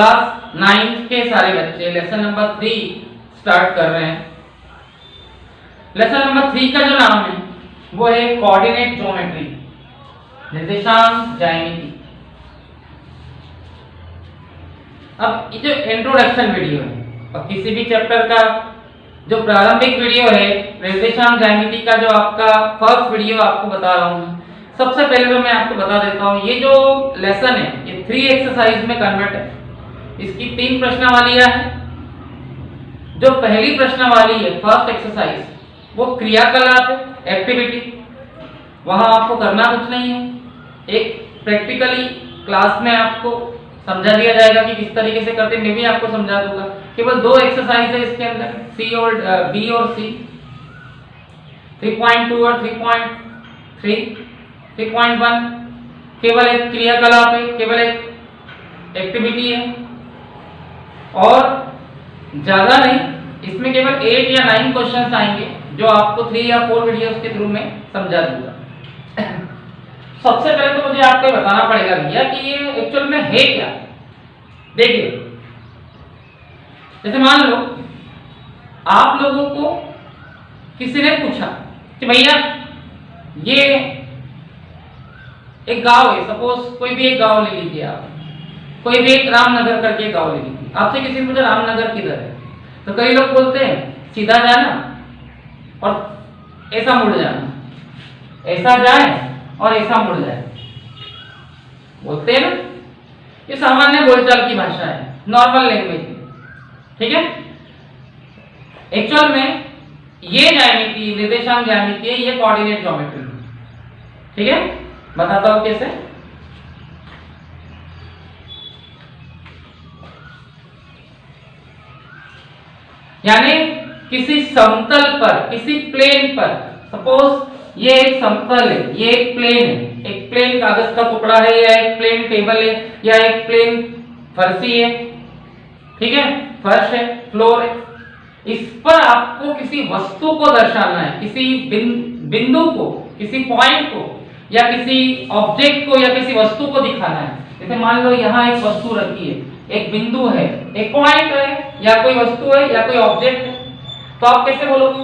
Class 9 के सारे बच्चे लेसन नंबर 3 स्टार्ट कर रहे हैं। लेसन नंबर 3 का जो नाम है वो है कोऑर्डिनेट ज्योमेट्री, निर्देशांक ज्यामिति। अब ये जो इंट्रोडक्शन वीडियो है और किसी भी चैप्टर का जो प्रारंभिक वीडियो है, निर्देशांक ज्यामिति का जो आपका फर्स्ट वीडियो आपको बता रहा हूँ। सबसे पहले तो मैं आपको बता देता हूँ, ये जो लेसन है ये 3 एक्सरसाइज में कन्वर्ट है। इसकी 3 प्रश्नावलियां हैं। जो पहली प्रश्नावली है फर्स्ट एक्सरसाइज वो क्रियाकलाप है, एक्टिविटी। वहां आपको करना कुछ नहीं है, एक प्रैक्टिकली क्लास में आपको समझा दिया जाएगा कि किस तरीके से करते हैं, मैं भी आपको समझा दूंगा। केवल 2 एक्सरसाइज है इसके अंदर, सी और बी और सी, 3.2 और 3.3, 3.1 केवल एक क्रियाकलाप है, केवल एक एक्टिविटी है और ज्यादा नहीं। इसमें केवल 8 या 9 क्वेश्चंस आएंगे जो आपको 3 या 4 वीडियोस के थ्रू में समझा दूंगा। सबसे पहले तो मुझे आपको बताना पड़ेगा भैया कि ये एक्चुअल में है क्या। देखिए, जैसे मान लो आप लोगों को किसी ने पूछा कि भैया ये एक गांव है, सपोज कोई भी एक गांव ले लीजिए आप, कोई भी एक रामनगर करके गांव ले लीजिए। आपसे किसी ने पूछा रामनगर किधर है, तो कई लोग बोलते हैं सीधा जाना और ऐसा मुड़ जाना, ऐसा जाए और ऐसा मुड़ जाए, बोलते हैं ना। ये सामान्य बोलचाल की भाषा है, नॉर्मल लैंग्वेज, ठीक है। एक्चुअल में ये ज्यामिति, निर्देशांक ज्यामिति है, ये कोऑर्डिनेट ज्योमेट्री, ठीक है। बताता हूं कैसे। यानी किसी समतल पर, किसी प्लेन पर, सपोज ये एक समतल है, ये एक प्लेन है, एक प्लेन कागज का टुकड़ा है या एक प्लेन टेबल है या एक प्लेन फर्शी है, ठीक है, फर्श है, फ्लोर है। इस पर आपको किसी वस्तु को दर्शाना है, किसी बिंदु को, किसी पॉइंट को या किसी ऑब्जेक्ट को या किसी वस्तु को दिखाना है। जैसे मान लो यहाँ एक वस्तु रखी है, एक बिंदु है, एक पॉइंट है या कोई वस्तु है या कोई ऑब्जेक्ट है, तो आप कैसे बोलोगे?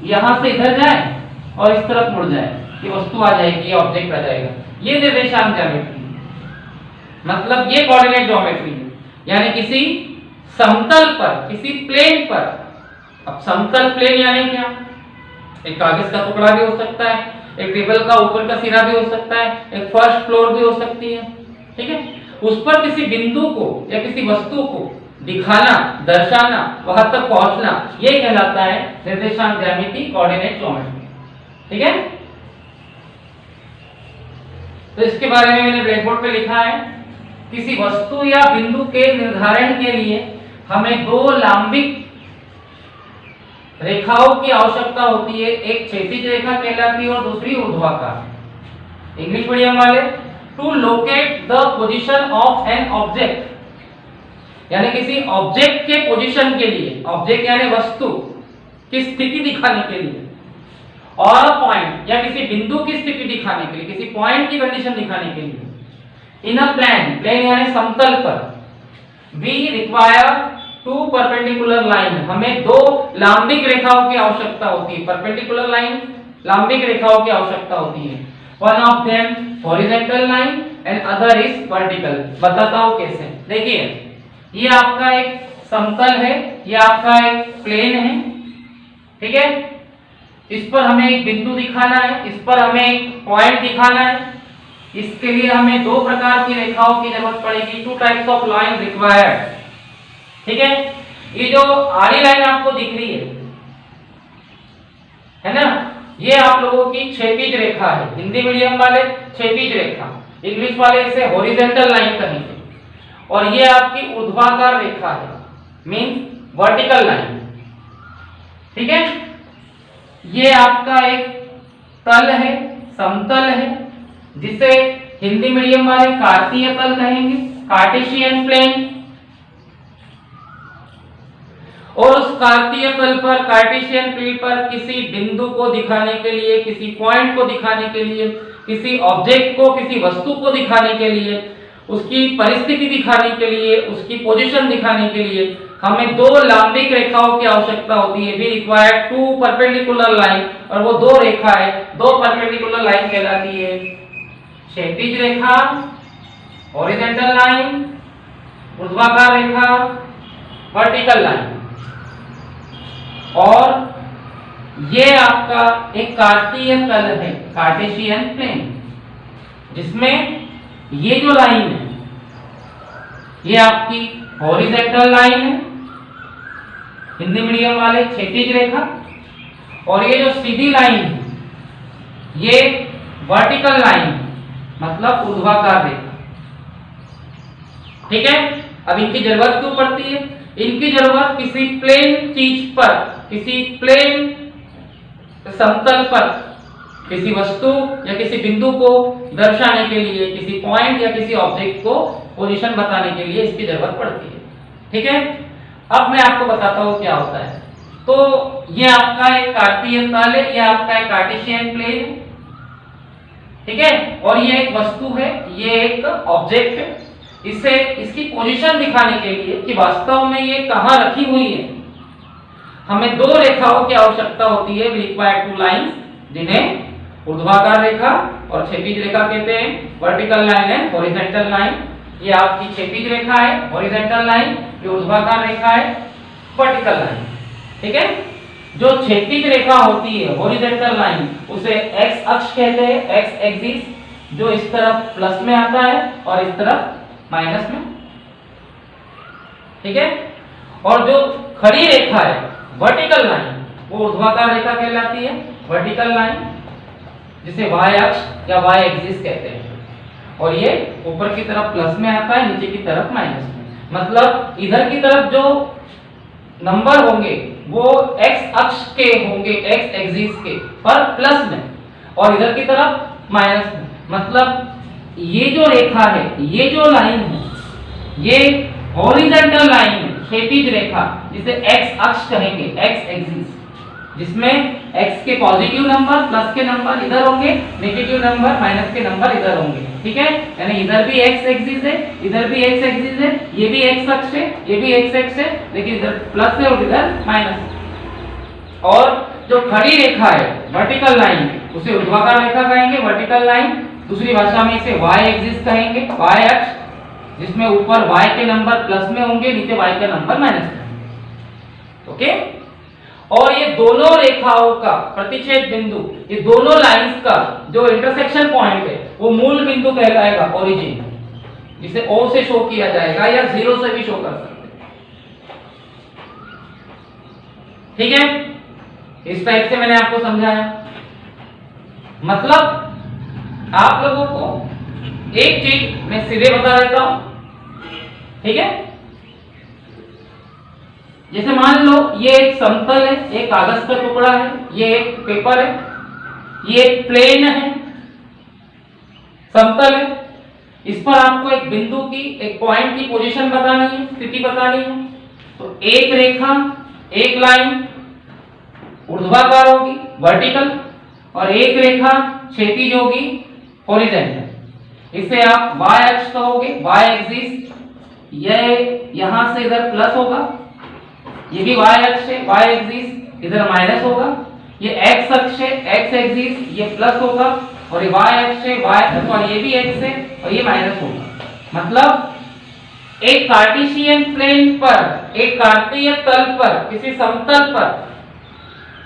यहां से इधर जाए और इस तरफ मुड़ जाए, ये वस्तु आ जाएगी, ये ऑब्जेक्ट आ जाएगा। ये निर्देशांक ज्योमेट्री, मतलब ये कोऑर्डिनेट ज्योमेट्री है। यानी किसी समतल पर, किसी प्लेन पर, अब समतल प्लेन यानी क्या? एक कागज का टुकड़ा भी हो सकता है, एक टेबल का ऊपर का सिरा भी हो सकता है, एक फर्स्ट फ्लोर भी हो सकती है, ठीक है। उस पर किसी बिंदु को या किसी वस्तु को दिखाना, दर्शाना, वहां तक पहुंचना, ये कहलाता है निर्देशांक ज्यामिति, कोऑर्डिनेट ज्योमेट्री, ठीक है। तो इसके बारे में मैंने ब्लैक बोर्ड पे लिखा है, किसी वस्तु या बिंदु के निर्धारण के लिए हमें 2 लांबिक रेखाओं की आवश्यकता होती है। एक क्षैतिज रेखा कहलाती है और दूसरी ऊर्ध्वाधर। इंग्लिश मीडियम वाले, to locate the position of an object, यानी किसी ऑब्जेक्ट के पोजीशन के लिए, ऑब्जेक्ट यानी वस्तु की स्थिति दिखाने के लिए, और पॉइंट या किसी बिंदु की स्थिति दिखाने के लिए, किसी पॉइंट की कंडीशन दिखाने के लिए। इन अ प्लेन, प्लेन यानी समतल पर, वी रिक्वायर 2 परपेंडिकुलर लाइन, हमें 2 लांबिक रेखाओं की आवश्यकता होती है। परपेंडिकुलर लाइन, लांबिक रेखाओं की आवश्यकता होती है। One of them horizontal line and other is vertical. बताता हूं कैसे। देखिए, ये आपका एक समतल है, ये आपका एक प्लेन है, ठीक है। इस पर हमें एक बिंदु दिखाना है, इस पर हमें एक पॉइंट दिखाना है। इसके लिए हमें 2 प्रकार की रेखाओं की जरूरत पड़ेगी। 2 टाइप्स ऑफ लाइन रिक्वायर्ड, ठीक है। ये जो आड़ी लाइन आपको दिख रही है ना, ये आप लोगों की क्षैतिज रेखा है। हिंदी मीडियम वाले क्षैतिज रेखा, इंग्लिश वाले इसे हॉरिजॉन्टल लाइन कहेंगे। और ये आपकी ऊर्ध्वाधर रेखा है, मींस वर्टिकल लाइन, ठीक है। ये आपका एक तल है, समतल है, जिसे हिंदी मीडियम वाले कार्तीय तल कहेंगे, कार्टेशियन प्लेन। और उस कार्तीय तल पर, कार्टेशियन प्लेन पर किसी बिंदु को दिखाने के लिए, किसी पॉइंट को दिखाने के लिए, किसी ऑब्जेक्ट को, किसी वस्तु को दिखाने के लिए उसकी परिस्थिति दिखाने के लिए, उसकी पोजीशन दिखाने के लिए हमें दो लांबिक रेखाओं की आवश्यकता होती है। We require two perpendicular line, और वो दो रेखा है, दो परपेंडिकुलर लाइन कहलाती है क्षैतिज रेखा हॉरिजॉन्टल लाइन, ऊर्ध्वाधर रेखा वर्टिकल लाइन। और ये आपका एक कार्तीय तल है, कार्टेशियन प्लेन, जिसमें ये जो लाइन है ये आपकी हॉरिजॉन्टल लाइन है, हिंदी मीडियम वाले क्षैतिज रेखा, और ये जो सीधी लाइन है ये वर्टिकल लाइन मतलब ऊर्ध्वाधर रेखा। ठीक है, अब इनकी जरूरत क्यों पड़ती है? इनकी जरूरत किसी प्लेन चीज पर, किसी प्लेन समतल पर किसी वस्तु या किसी बिंदु को दर्शाने के लिए, किसी पॉइंट या किसी ऑब्जेक्ट को पोजीशन बताने के लिए इसकी जरूरत पड़ती है। ठीक है, अब मैं आपको बताता हूँ क्या होता है। तो ये आपका एक कार्तीय तल है, ये आपका एक कार्टेशियन प्लेन है। ठीक है, और ये एक वस्तु है, ये एक ऑब्जेक्ट है। इसे इसकी पोजीशन दिखाने के लिए कि वास्तव में ये कहाँ रखी हुई है, हमें दो रेखाओं की आवश्यकता होती है। वी रिक्वायर टू लाइंस, जिन्हें ऊर्ध्वाधर रेखा और क्षैतिज रेखा कहते हैं। वर्टिकल लाइन है, हॉरिजॉन्टल लाइन, ये आपकी क्षैतिज रेखा है, हॉरिजॉन्टल लाइन ये ऊर्ध्वाधर रेखा है, वर्टिकल लाइन। ठीक है, जो क्षैतिज रेखा होती है हॉरिजॉन्टल लाइन उसे एक्स अक्ष कहते हैं, एक्स एक्सिस, जो इस तरफ प्लस में आता है और इस तरफ माइनस में। ठीक है, और जो खड़ी रेखा है वर्टिकल लाइन वो ऊर्ध्वाधर रेखा कहलाती है, वर्टिकल लाइन, जिसे y अक्ष या y एक्सिस कहते हैं। और ये ऊपर की तरफ प्लस में आता है, नीचे की तरफ माइनस में। मतलब इधर की तरफ जो नंबर होंगे वो x अक्ष के होंगे, x एक्सिस के पर प्लस में, और इधर की तरफ माइनस में। मतलब ये जो रेखा है, ये जो लाइन है, ये हॉरिजॉन्टल लाइन है, क्षैतिज रेखा, जिसे x अक्ष कहेंगे, x एक्सिस, जिसमें x के पॉजिटिव नंबर, प्लस के नंबर इधर होंगे, नेगेटिव नंबर, माइनस के नंबर इधर होंगे। ठीक है, यानी इधर भी x एक्सिस है, इधर भी x एक्सिस है, ये भी x अक्ष है, ये भी x एक्सिस है, लेकिन इधर प्लस है और इधर माइनस है। और जो खड़ी रेखा है वर्टिकल लाइन, उसे ऊर्ध्वाधर रेखा कहेंगे, वर्टिकल लाइन। दूसरी भाषा में इसे y एक्सिस कहेंगे, y अक्ष, जिसमें ऊपर y के नंबर प्लस में होंगे, नीचे y के नंबर माइनस में। ओके, और ये दोनों रेखाओं का प्रतिच्छेद बिंदु, ये दोनों लाइंस का जो इंटरसेक्शन पॉइंट है वो मूल बिंदु कहलाएगा, ओरिजिन, जिसे O से शो किया जाएगा या 0 से भी शो कर सकते हैं। ठीक है, इस टाइप से मैंने आपको समझाया। मतलब आप लोगों को एक चीज मैं सीधे बता देता हूं। ठीक है, जैसे मान लो ये एक समतल है, एक कागज का टुकड़ा है, ये एक पेपर है, ये एक प्लेन है, समतल है। इस पर आपको एक बिंदु की, एक पॉइंट की पोजीशन बतानी है, स्थिति बतानी है। तो एक रेखा, एक लाइन ऊर्ध्वाधर होगी, वर्टिकल, और एक रेखा क्षैतिज होगी, हॉरिजॉन्टल। इसे आप y अक्ष कहोगे, y एक्सिस। ये यहां से इधर प्लस होगा, ये भी y अक्ष है, y एक्सिस, इधर माइनस होगा। ये x अक्ष है, x एक्सिस, ये प्लस होगा, और ये y अक्ष है, y, और ये भी x है और ये माइनस होगा। मतलब एक कार्टेशियन प्लेन पर, एक कार्तीय तल पर, किसी समतल पर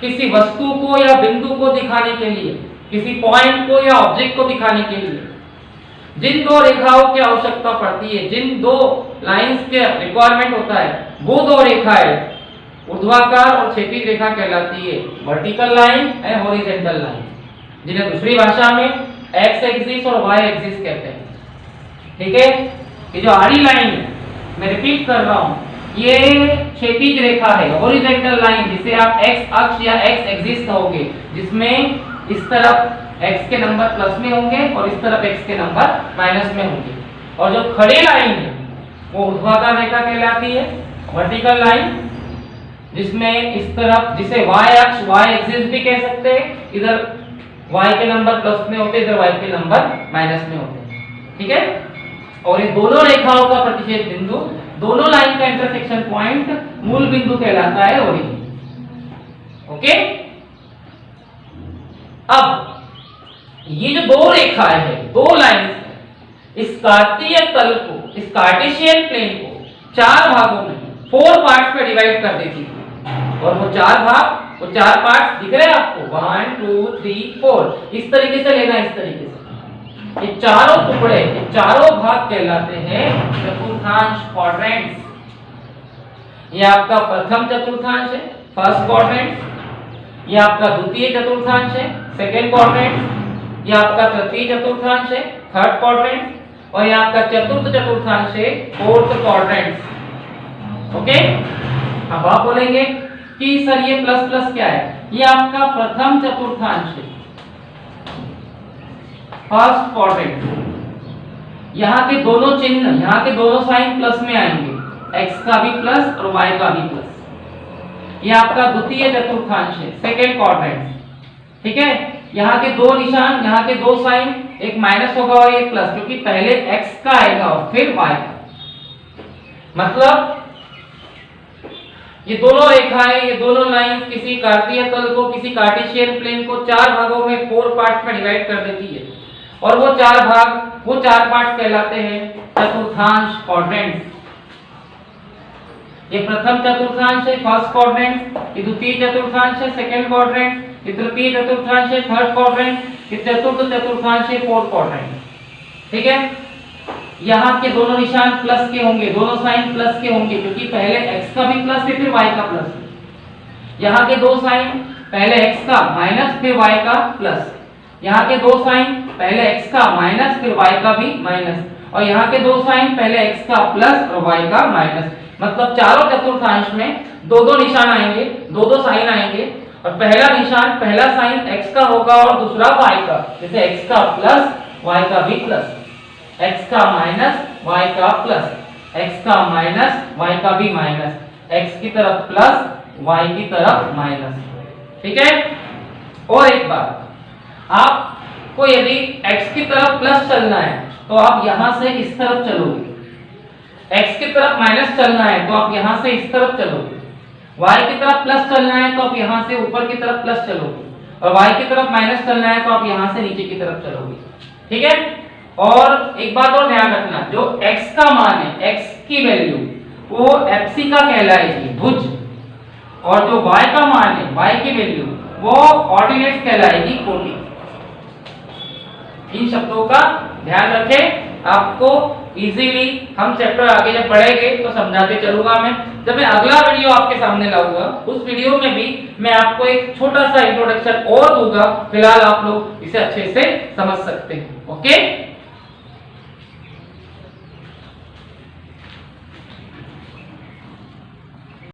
किसी वस्तु को या बिंदु को दिखाने के लिए, किसी पॉइंट को या ऑब्जेक्ट को दिखाने के लिए जिन दो रेखाओं की आवश्यकता पड़ती है, जिन दो लाइंस के रिक्वायरमेंट होता है, वो दो रेखाएं ऊर्ध्वाधर और क्षैतिज रेखा कहलाती है, vertical line and horizontal line, जिन्हें दूसरी भाषा में एक्स एक्सिस और वाई एक्सिस कहते हैं। ठीक है, ये जो आड़ी लाइन है, मैं रिपीट कर रहा हूं, ये क्षैतिज रेखा है, हॉरिजॉन्टल लाइन, जिसे आप एक्स अक्ष या एक्स एक्सिस कहोगे, जिसमें इस तरफ x के नंबर प्लस में होंगे और इस तरफ x के नंबर माइनस में होंगे। और जो खड़ी लाइन है वो ऊर्ध्वाधर रेखा कहलाती है, वर्टिकल लाइन, जिसमें इस तरफ, जिसे y अक्ष, y एक्सिस भी कह सकते हैं, इधर y के नंबर प्लस में होते, इधर y के नंबर माइनस में होते। ठीक है, और ये दोनों रेखाओं का प्रतिच्छेद बिंदु, दोनों लाइन का इंटरसेक्शन पॉइंट मूल बिंदु कहलाता है ओरिजिन। ओके, अब ये जो दो रेखाएं हैं, दो लाइन, इस कार्तीय तल को, इस कार्टेशियन प्लेन को चार भागों में, 4 पार्ट्स में डिवाइड कर देती थी। और वो चार पार्ट्स दिख रहे हैं आपको, 1 2 3 4, इस तरीके से लेना, इस तरीके से। ये चारों टुकड़े, ये चारों भाग कहलाते हैं चतुर्थांश क्वाड्रेंट्स। ये आपका प्रथम चतुर्थांश है, फर्स्ट क्वाड्रेंट। ये आपका द्वितीय चतुर्थांश है, सेकेंड क्वाड्रेंट। ये आपका तृतीय चतुर्थांश है, थर्ड क्वाड्रेंट। और ये आपका चतुर्थ चतुर्थांश है, फोर्थ क्वाड्रेंट। ओके, अब आप बोलेंगे कि सर ये प्लस प्लस क्या है? ये आपका प्रथम चतुर्थांश है, फर्स्ट क्वाड्रेंट। यहाँ के दोनों चिन्ह, यहाँ के दोनों साइन प्लस में आएंगे, x का भी प्लस और y का भी प्लस। ये आपका द्वितीय चतुर्थांश है, सेकेंड क्वाड्रेंट। ठीक है, यहाँ के दो निशान, यहाँ के दो साइन, एक माइनस होगा और एक प्लस, क्योंकि पहले x का आएगा और फिर y का। मतलब ये दोनों रेखाएं, ये दोनों लाइन किसी कार्तीय तल को, किसी कार्टेशियन प्लेन को चार भागों में, 4 पार्ट्स में डिवाइड कर देती है। और वो चार पार्ट्स कहलाते हैं चतुर्थांश क्वाड्रेंट। ये प्रथम चतुर्थांश है, फर्स्ट क्वाड्रेंट। ये द्वितीय चतुर्थांश है, सेकंड क्वाड्रेंट। ये तृतीय चतुर्थांश है, थर्ड क्वाड्रेंट। ये चतुर्थ चतुर्थांश है, फोर्थ क्वाड्रेंट। ठीक है, यहाँ के दोनों निशान प्लस के होंगे, दोनों साइन प्लस के होंगे, क्योंकि पहले x का भी प्लस है, फिर y का प्लस है। यहाँ के दो साइन, पहले x का माइनस, फिर y का प्लस। यहाँ के दो साइन, पहले x का माइनस, फिर y का भी माइनस। और यहाँ के दो साइन, पहले x का प्लस और y का माइनस। मतलब चारों चतुर्थांश में दो दो निशान आएंगे, दो दो साइन आएंगे। और पहला निशान, पहला साइन x का होगा और दूसरा y का। जैसे x का प्लस, y का भी प्लस, x का माइनस, y का प्लस, x का माइनस, y का भी माइनस, x की तरफ प्लस, y की तरफ माइनस। ठीक है, और एक बात, आपको यदि x की तरफ प्लस चलना है तो आप यहां से इस तरफ चलोगे, x की तरफ माइनस चलना है तो आप यहां से इस तरफ चलोगे, y की तरफ प्लस चलना है तो आप यहां से ऊपर की तरफ प्लस चलोगे, और y की तरफ माइनस चलना है तो आप यहां से नीचे की तरफ चलोगे। ठीक है, और एक बात और ध्यान रखना, जो x का मान है, x की वैल्यू वो fc का कहलाएगी, भुज। और जो y का मान है, y की वैल्यू वो ऑर्डिनेट्स कहलाएगी, कोटि। इन शब्दों का ध्यान रखें, आपको इजीली हम चैप्टर आगे जब पढ़ेंगे तो समझाते चलूंगा मैं। जब मैं अगला वीडियो आपके सामने लाऊंगा, उस वीडियो में भी मैं आपको एक छोटा सा इंट्रोडक्शन और दूंगा। फिलहाल आप लोग इसे अच्छे से समझ सकते हैं। ओके।